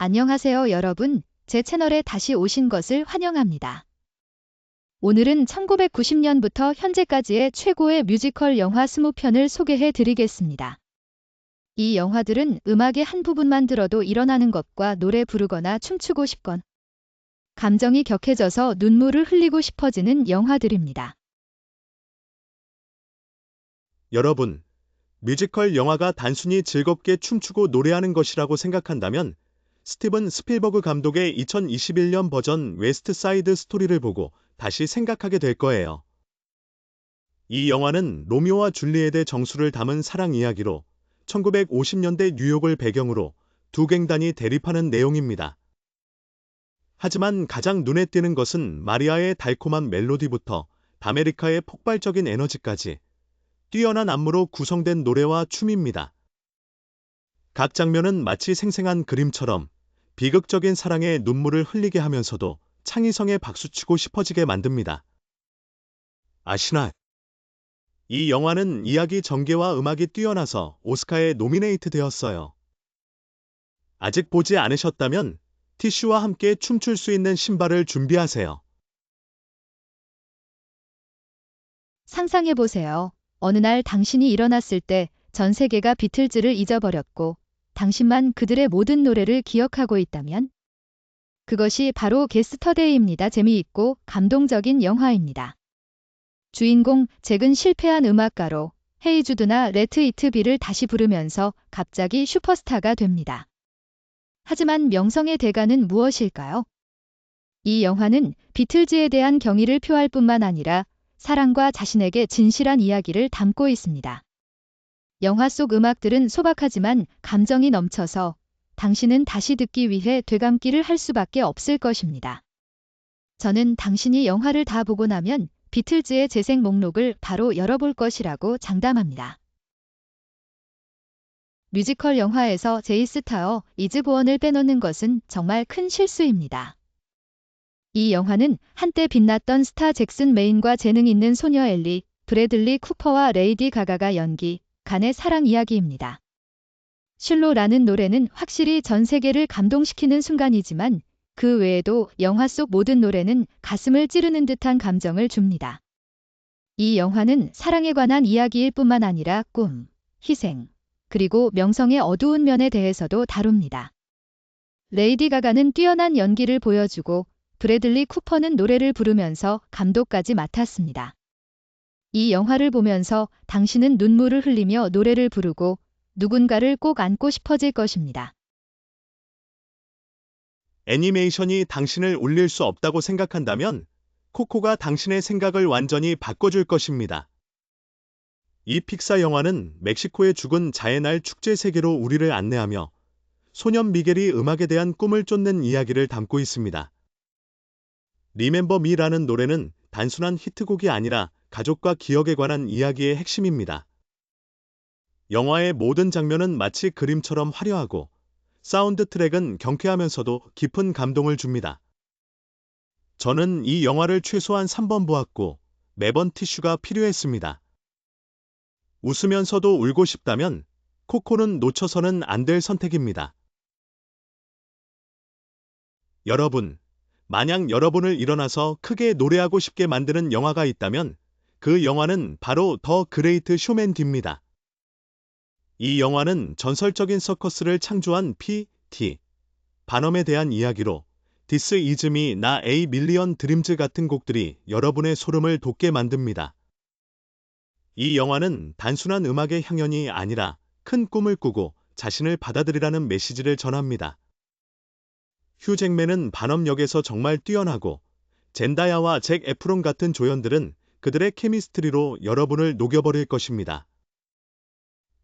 안녕하세요, 여러분. 제 채널에 다시 오신 것을 환영합니다. 오늘은 1990년부터 현재까지의 최고의 뮤지컬 영화 20편을 소개해 드리겠습니다. 이 영화들은 음악의 한 부분만 들어도 일어나는 것과 노래 부르거나 춤추고 싶건 감정이 격해져서 눈물을 흘리고 싶어지는 영화들입니다. 여러분, 뮤지컬 영화가 단순히 즐겁게 춤추고 노래하는 것이라고 생각한다면 스티븐 스필버그 감독의 2021년 버전 웨스트 사이드 스토리를 보고 다시 생각하게 될 거예요. 이 영화는 로미오와 줄리엣의 정수를 담은 사랑 이야기로 1950년대 뉴욕을 배경으로 두 갱단이 대립하는 내용입니다. 하지만 가장 눈에 띄는 것은 마리아의 달콤한 멜로디부터 다메리카의 폭발적인 에너지까지 뛰어난 안무로 구성된 노래와 춤입니다. 각 장면은 마치 생생한 그림처럼 비극적인 사랑에 눈물을 흘리게 하면서도 창의성에 박수치고 싶어지게 만듭니다. 아시나요? 이 영화는 이야기 전개와 음악이 뛰어나서 오스카에 노미네이트 되었어요. 아직 보지 않으셨다면 티슈와 함께 춤출 수 있는 신발을 준비하세요. 상상해보세요. 어느 날 당신이 일어났을 때 전 세계가 비틀즈를 잊어버렸고 당신만 그들의 모든 노래를 기억하고 있다면? 그것이 바로 게스터데이입니다. 재미있고 감동적인 영화입니다. 주인공 잭은 실패한 음악가로 헤이 주드나 레트 이트 비를 다시 부르면서 갑자기 슈퍼스타가 됩니다. 하지만 명성의 대가는 무엇일까요? 이 영화는 비틀즈에 대한 경의를 표할 뿐만 아니라 사랑과 자신에게 진실한 이야기를 담고 있습니다. 영화 속 음악들은 소박하지만 감정이 넘쳐서 당신은 다시 듣기 위해 되감기를 할 수밖에 없을 것입니다. 저는 당신이 영화를 다 보고 나면 비틀즈의 재생 목록을 바로 열어볼 것이라고 장담합니다. 뮤지컬 영화에서 제이스타어 이즈 보언을 빼놓는 것은 정말 큰 실수입니다. 이 영화는 한때 빛났던 스타 잭슨 메인과 재능 있는 소녀 엘리, 브래들리 쿠퍼와 레이디 가가가 연기, 간의 사랑 이야기입니다. 실로라는 노래는 확실히 전 세계를 감동시키는 순간이지만 그 외에도 영화 속 모든 노래는 가슴을 찌르는 듯한 감정을 줍니다. 이 영화는 사랑에 관한 이야기일 뿐만 아니라 꿈, 희생, 그리고 명성의 어두운 면에 대해서도 다룹니다. 레이디 가가는 뛰어난 연기를 보여주고 브래들리 쿠퍼는 노래를 부르면서 감독까지 맡았습니다. 이 영화를 보면서 당신은 눈물을 흘리며 노래를 부르고 누군가를 꼭 안고 싶어질 것입니다. 애니메이션이 당신을 울릴 수 없다고 생각한다면 코코가 당신의 생각을 완전히 바꿔줄 것입니다. 이 픽사 영화는 멕시코의 죽은 자의 날 축제 세계로 우리를 안내하며 소년 미겔이 음악에 대한 꿈을 쫓는 이야기를 담고 있습니다. 리멤버 미라는 노래는 단순한 히트곡이 아니라 가족과 기억에 관한 이야기의 핵심입니다. 영화의 모든 장면은 마치 그림처럼 화려하고 사운드 트랙은 경쾌하면서도 깊은 감동을 줍니다. 저는 이 영화를 최소한 3번 보았고 매번 티슈가 필요했습니다. 웃으면서도 울고 싶다면 코코는 놓쳐서는 안 될 선택입니다. 여러분, 만약 여러분을 일어나서 크게 노래하고 싶게 만드는 영화가 있다면 그 영화는 바로 더 그레이트 쇼맨입니다. 이 영화는 전설적인 서커스를 창조한 P.T. 바넘에 대한 이야기로 This Is Me, 나 A Million Dreams 같은 곡들이 여러분의 소름을 돋게 만듭니다. 이 영화는 단순한 음악의 향연이 아니라 큰 꿈을 꾸고 자신을 받아들이라는 메시지를 전합니다. 휴 잭맨은 바넘 역에서 정말 뛰어나고 젠다야와 잭 에프론 같은 조연들은 그들의 케미스트리로 여러분을 녹여버릴 것입니다.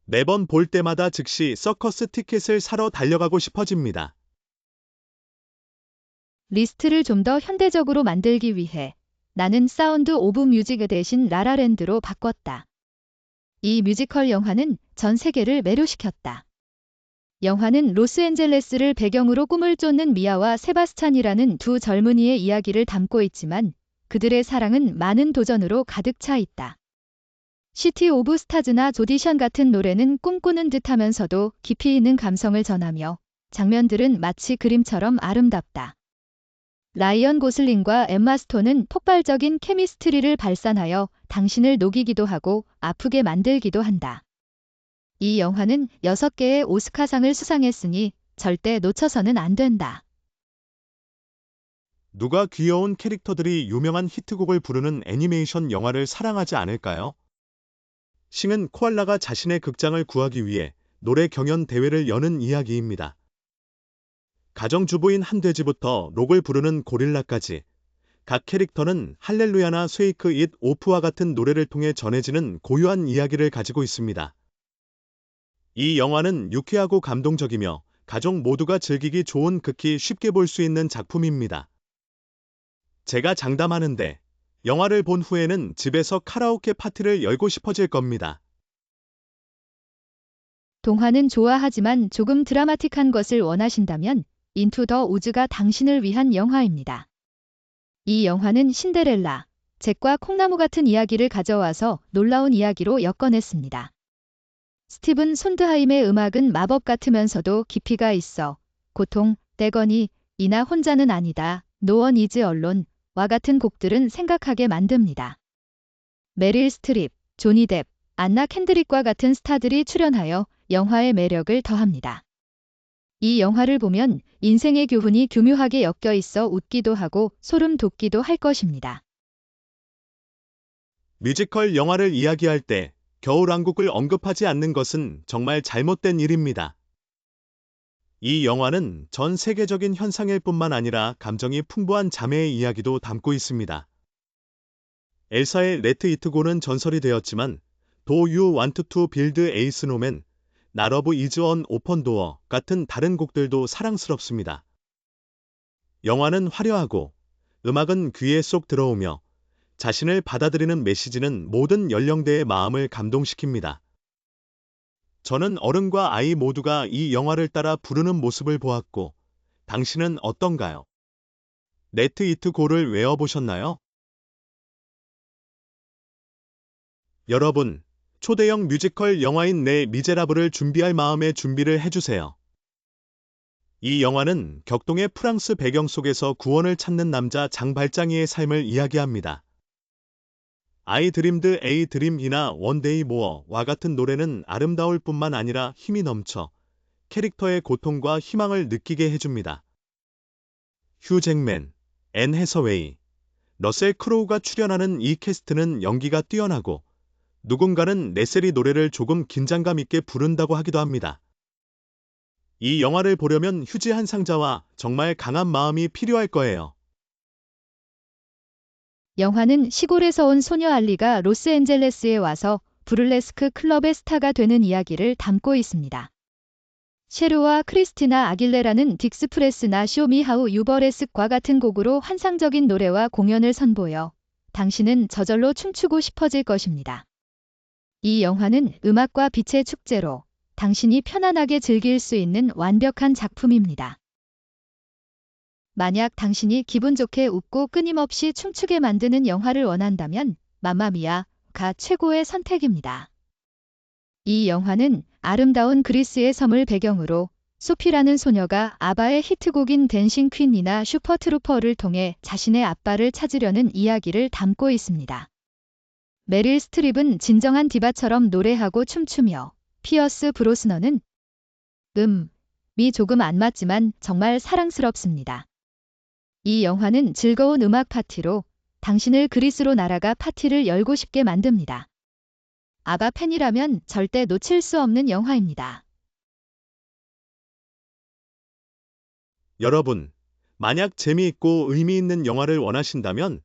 매번 볼 때마다 즉시 서커스 티켓을 사러 달려가고 싶어집니다. 리스트를 좀 더 현대적으로 만들기 위해 나는 사운드 오브 뮤직 대신 라라랜드로 바꿨다. 이 뮤지컬 영화는 전 세계를 매료시켰다. 영화는 로스앤젤레스를 배경으로 꿈을 쫓는 미아와 세바스찬이라는 두 젊은이의 이야기를 담고 있지만 그들의 사랑은 많은 도전으로 가득 차 있다. 시티 오브 스타즈나 조디션 같은 노래는 꿈꾸는 듯하면서도 깊이 있는 감성을 전하며 장면들은 마치 그림처럼 아름답다. 라이언 고슬링과 엠마 스톤은 폭발적인 케미스트리를 발산하여 당신을 녹이기도 하고 아프게 만들기도 한다. 이 영화는 6개의 오스카상을 수상했으니 절대 놓쳐서는 안 된다. 누가 귀여운 캐릭터들이 유명한 히트곡을 부르는 애니메이션 영화를 사랑하지 않을까요? 싱은 코알라가 자신의 극장을 구하기 위해 노래 경연 대회를 여는 이야기입니다. 가정주부인 한 돼지부터 록을 부르는 고릴라까지 각 캐릭터는 할렐루야나 쉐이크 잇 오프와 같은 노래를 통해 전해지는 고유한 이야기를 가지고 있습니다. 이 영화는 유쾌하고 감동적이며 가족 모두가 즐기기 좋은 극히 쉽게 볼 수 있는 작품입니다. 제가 장담하는데 영화를 본 후에는 집에서 카라오케 파티를 열고 싶어질 겁니다. 동화는 좋아하지만 조금 드라마틱한 것을 원하신다면 인투 더 우즈가 당신을 위한 영화입니다. 이 영화는 신데렐라, 잭과 콩나무 같은 이야기를 가져와서 놀라운 이야기로 엮어냈습니다. 스티븐 손드하임의 음악은 마법 같으면서도 깊이가 있어 고통, 떼거니, 이나 혼자는 아니다, 노원 이즈 언론와 같은 곡들은 생각하게 만듭니다. 메릴 스트립, 조니 뎁, 안나 캔드릭과 같은 스타들이 출연하여 영화의 매력을 더합니다. 이 영화를 보면 인생의 교훈이 교묘하게 엮여 있어 웃기도 하고 소름 돋기도 할 것입니다. 뮤지컬 영화를 이야기할 때 겨울왕국을 언급하지 않는 것은 정말 잘못된 일입니다. 이 영화는 전 세계적인 현상일 뿐만 아니라 감정이 풍부한 자매의 이야기도 담고 있습니다. 엘사의 레트 이트 고는 전설이 되었지만 도 유 완트 투 빌드 에이 스노맨, 나러브 이즈 언 오펀 도어 같은 다른 곡들도 사랑스럽습니다. 영화는 화려하고 음악은 귀에 쏙 들어오며 자신을 받아들이는 메시지는 모든 연령대의 마음을 감동시킵니다. 저는 어른과 아이 모두가 이 영화를 따라 부르는 모습을 보았고, 당신은 어떤가요? 레트 이트 고를 외워보셨나요? 여러분, 초대형 뮤지컬 영화인 네 미제라블을 준비할 마음의 준비를 해주세요. 이 영화는 격동의 프랑스 배경 속에서 구원을 찾는 남자 장발장이의 삶을 이야기합니다. I dreamed a dream이나 One Day More와 같은 노래는 아름다울 뿐만 아니라 힘이 넘쳐 캐릭터의 고통과 희망을 느끼게 해줍니다. 휴 잭맨, 앤 해서웨이, 러셀 크로우가 출연하는 이 캐스트는 연기가 뛰어나고 누군가는 레셀이 노래를 조금 긴장감 있게 부른다고 하기도 합니다. 이 영화를 보려면 휴지 한 상자와 정말 강한 마음이 필요할 거예요. 영화는 시골에서 온 소녀 알리가 로스앤젤레스에 와서 부를레스크 클럽의 스타가 되는 이야기를 담고 있습니다. 셰르와 크리스티나 아길레라는 딕스프레스나 쇼미하우 유버레스과 같은 곡으로 환상적인 노래와 공연을 선보여 당신은 저절로 춤추고 싶어질 것입니다. 이 영화는 음악과 빛의 축제로 당신이 편안하게 즐길 수 있는 완벽한 작품입니다. 만약 당신이 기분 좋게 웃고 끊임없이 춤추게 만드는 영화를 원한다면 맘마미아가 최고의 선택입니다. 이 영화는 아름다운 그리스의 섬을 배경으로 소피라는 소녀가 아바의 히트곡인 댄싱 퀸이나 슈퍼트루퍼를 통해 자신의 아빠를 찾으려는 이야기를 담고 있습니다. 메릴 스트립은 진정한 디바처럼 노래하고 춤추며 피어스 브로스너는 이 조금 안 맞지만 정말 사랑스럽습니다. 이 영화는 즐거운 음악 파티로 당신을 그리스로 날아가 파티를 열고 싶게 만듭니다. 아바 팬이라면 절대 놓칠 수 없는 영화입니다. 여러분, 만약 재미있고 의미 있는 영화를 원하신다면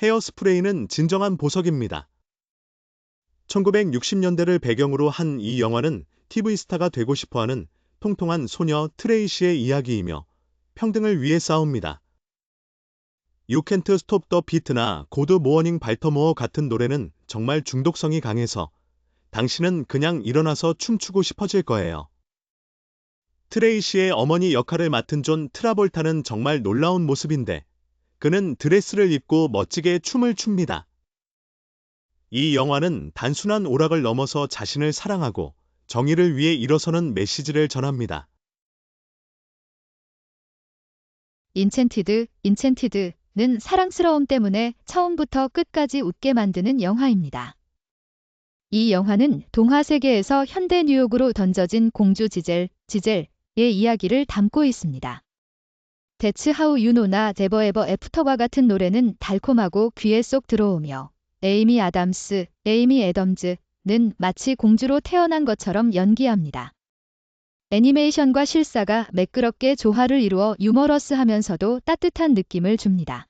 헤어스프레이는 진정한 보석입니다. 1960년대를 배경으로 한 이 영화는 TV 스타가 되고 싶어하는 통통한 소녀 트레이시의 이야기이며 평등을 위해 싸웁니다. You Can't Stop the Beat나 고드 모어닝 발터모어 같은 노래는 정말 중독성이 강해서 당신은 그냥 일어나서 춤추고 싶어질 거예요. 트레이시의 어머니 역할을 맡은 존 트라볼타는 정말 놀라운 모습인데 그는 드레스를 입고 멋지게 춤을 춥니다. 이 영화는 단순한 오락을 넘어서 자신을 사랑하고 정의를 위해 일어서는 메시지를 전합니다. 인챈티드는 사랑스러움 때문에 처음부터 끝까지 웃게 만드는 영화입니다. 이 영화는 동화 세계에서 현대 뉴욕으로 던져진 공주 지젤의 이야기를 담고 있습니다. That's How You Know나 Never Ever After와 같은 노래는 달콤하고 귀에 쏙 들어오며 에이미 애덤즈는 마치 공주로 태어난 것처럼 연기합니다. 애니메이션과 실사가 매끄럽게 조화를 이루어 유머러스하면서도 따뜻한 느낌을 줍니다.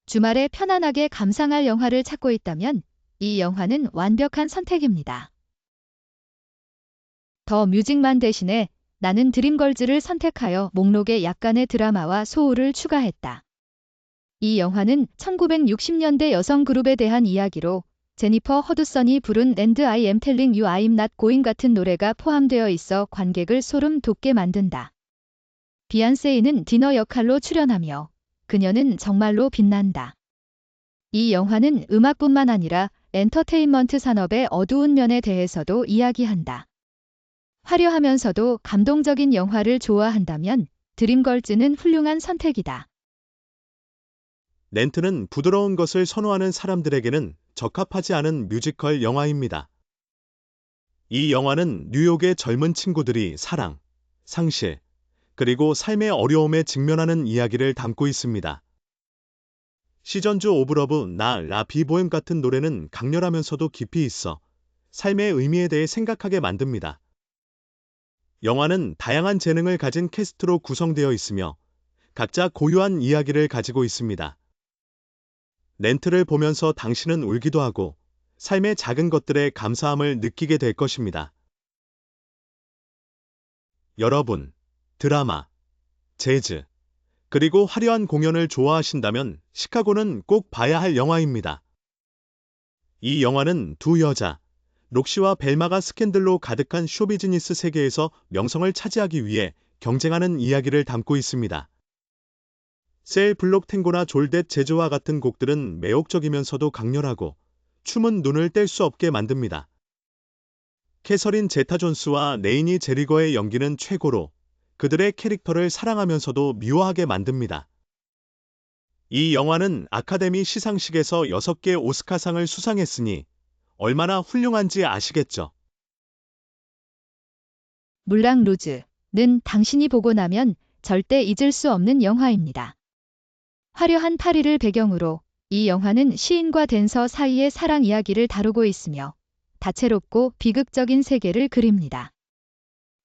주말에 편안하게 감상할 영화를 찾고 있다면 이 영화는 완벽한 선택입니다. 더 뮤직만 대신에 나는 드림걸즈를 선택하여 목록에 약간의 드라마와 소울을 추가했다. 이 영화는 1960년대 여성 그룹에 대한 이야기로 제니퍼 허드슨이 부른 And I Am Telling You I'm Not Going 같은 노래가 포함되어 있어 관객을 소름 돋게 만든다. 비욘세이는 디너 역할로 출연하며 그녀는 정말로 빛난다. 이 영화는 음악뿐만 아니라 엔터테인먼트 산업의 어두운 면에 대해서도 이야기한다. 화려하면서도 감동적인 영화를 좋아한다면 드림걸즈는 훌륭한 선택이다. 렌트는 부드러운 것을 선호하는 사람들에게는 적합하지 않은 뮤지컬 영화입니다. 이 영화는 뉴욕의 젊은 친구들이 사랑, 상실, 그리고 삶의 어려움에 직면하는 이야기를 담고 있습니다. 시전즈 오브 러브 나 라 비보엠 같은 노래는 강렬하면서도 깊이 있어 삶의 의미에 대해 생각하게 만듭니다. 영화는 다양한 재능을 가진 캐스트로 구성되어 있으며 각자 고유한 이야기를 가지고 있습니다. 렌트를 보면서 당신은 울기도 하고 삶의 작은 것들에 감사함을 느끼게 될 것입니다. 여러분, 드라마, 재즈, 그리고 화려한 공연을 좋아하신다면 시카고는 꼭 봐야 할 영화입니다. 이 영화는 두 여자, 록시와 벨마가 스캔들로 가득한 쇼비즈니스 세계에서 명성을 차지하기 위해 경쟁하는 이야기를 담고 있습니다. 셀 블록 탱고나 졸댓 재즈와 같은 곡들은 매혹적이면서도 강렬하고 춤은 눈을 뗄 수 없게 만듭니다. 캐서린 제타 존스와 레이니 제리거의 연기는 최고로 그들의 캐릭터를 사랑하면서도 미워하게 만듭니다. 이 영화는 아카데미 시상식에서 6개 오스카상을 수상했으니 얼마나 훌륭한지 아시겠죠? 물랑 루즈는 당신이 보고 나면 절대 잊을 수 없는 영화입니다. 화려한 파리를 배경으로 이 영화는 시인과 댄서 사이의 사랑 이야기를 다루고 있으며 다채롭고 비극적인 세계를 그립니다.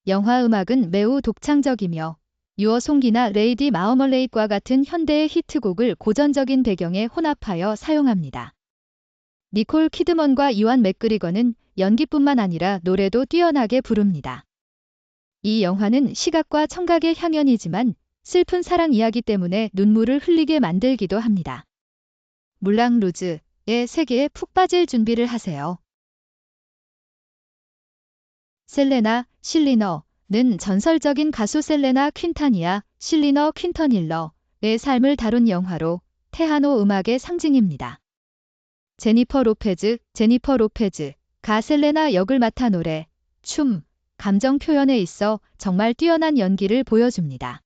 영화 음악은 매우 독창적이며 유어송기나 레이디 마어멀레이드와 같은 현대의 히트곡을 고전적인 배경에 혼합하여 사용합니다. 니콜 키드먼과 이완 맥그리거는 연기뿐만 아니라 노래도 뛰어나게 부릅니다. 이 영화는 시각과 청각의 향연이지만 슬픈 사랑 이야기 때문에 눈물을 흘리게 만들기도 합니다. 물랑 루즈의 세계에 푹 빠질 준비를 하세요. 셀레나 실리너는 전설적인 가수 셀레나 퀸타니아 실리너 퀸터닐러의 삶을 다룬 영화로 테하노 음악의 상징입니다. 제니퍼 로페즈가 셀레나 역을 맡아 노래, 춤, 감정 표현에 있어 정말 뛰어난 연기를 보여줍니다.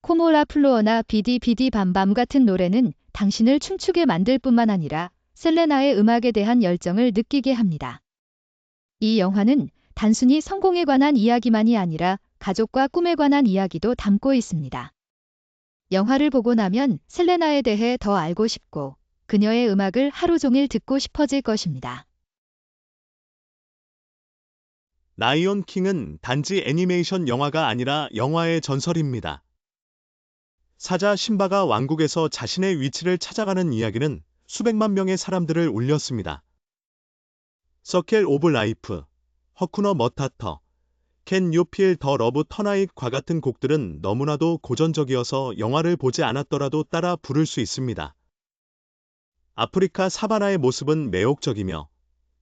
코모라 플로어나 비디 밤밤 같은 노래는 당신을 춤추게 만들 뿐만 아니라 셀레나의 음악에 대한 열정을 느끼게 합니다. 이 영화는 단순히 성공에 관한 이야기만이 아니라 가족과 꿈에 관한 이야기도 담고 있습니다. 영화를 보고 나면 셀레나에 대해 더 알고 싶고 그녀의 음악을 하루 종일 듣고 싶어질 것입니다. 라이온 킹은 단지 애니메이션 영화가 아니라 영화의 전설입니다. 사자 심바가 왕국에서 자신의 위치를 찾아가는 이야기는 수백만 명의 사람들을 울렸습니다. 서켈 오브 라이프, 허쿠너 머타터, 캔 유 필 더 러브 터나잇과 같은 곡들은 너무나도 고전적이어서 영화를 보지 않았더라도 따라 부를 수 있습니다. 아프리카 사바나의 모습은 매혹적이며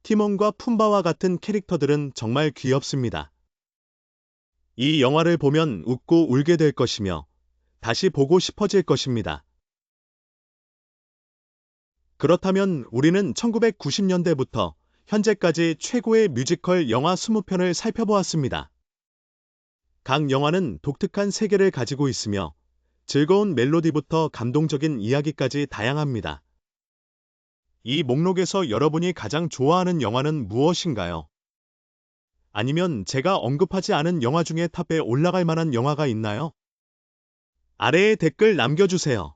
티몬과 푼바와 같은 캐릭터들은 정말 귀엽습니다. 이 영화를 보면 웃고 울게 될 것이며 다시 보고 싶어질 것입니다. 그렇다면 우리는 1990년대부터 현재까지 최고의 뮤지컬 영화 20편을 살펴보았습니다. 각 영화는 독특한 세계를 가지고 있으며 즐거운 멜로디부터 감동적인 이야기까지 다양합니다. 이 목록에서 여러분이 가장 좋아하는 영화는 무엇인가요? 아니면 제가 언급하지 않은 영화 중에 탑에 올라갈 만한 영화가 있나요? 아래에 댓글 남겨주세요.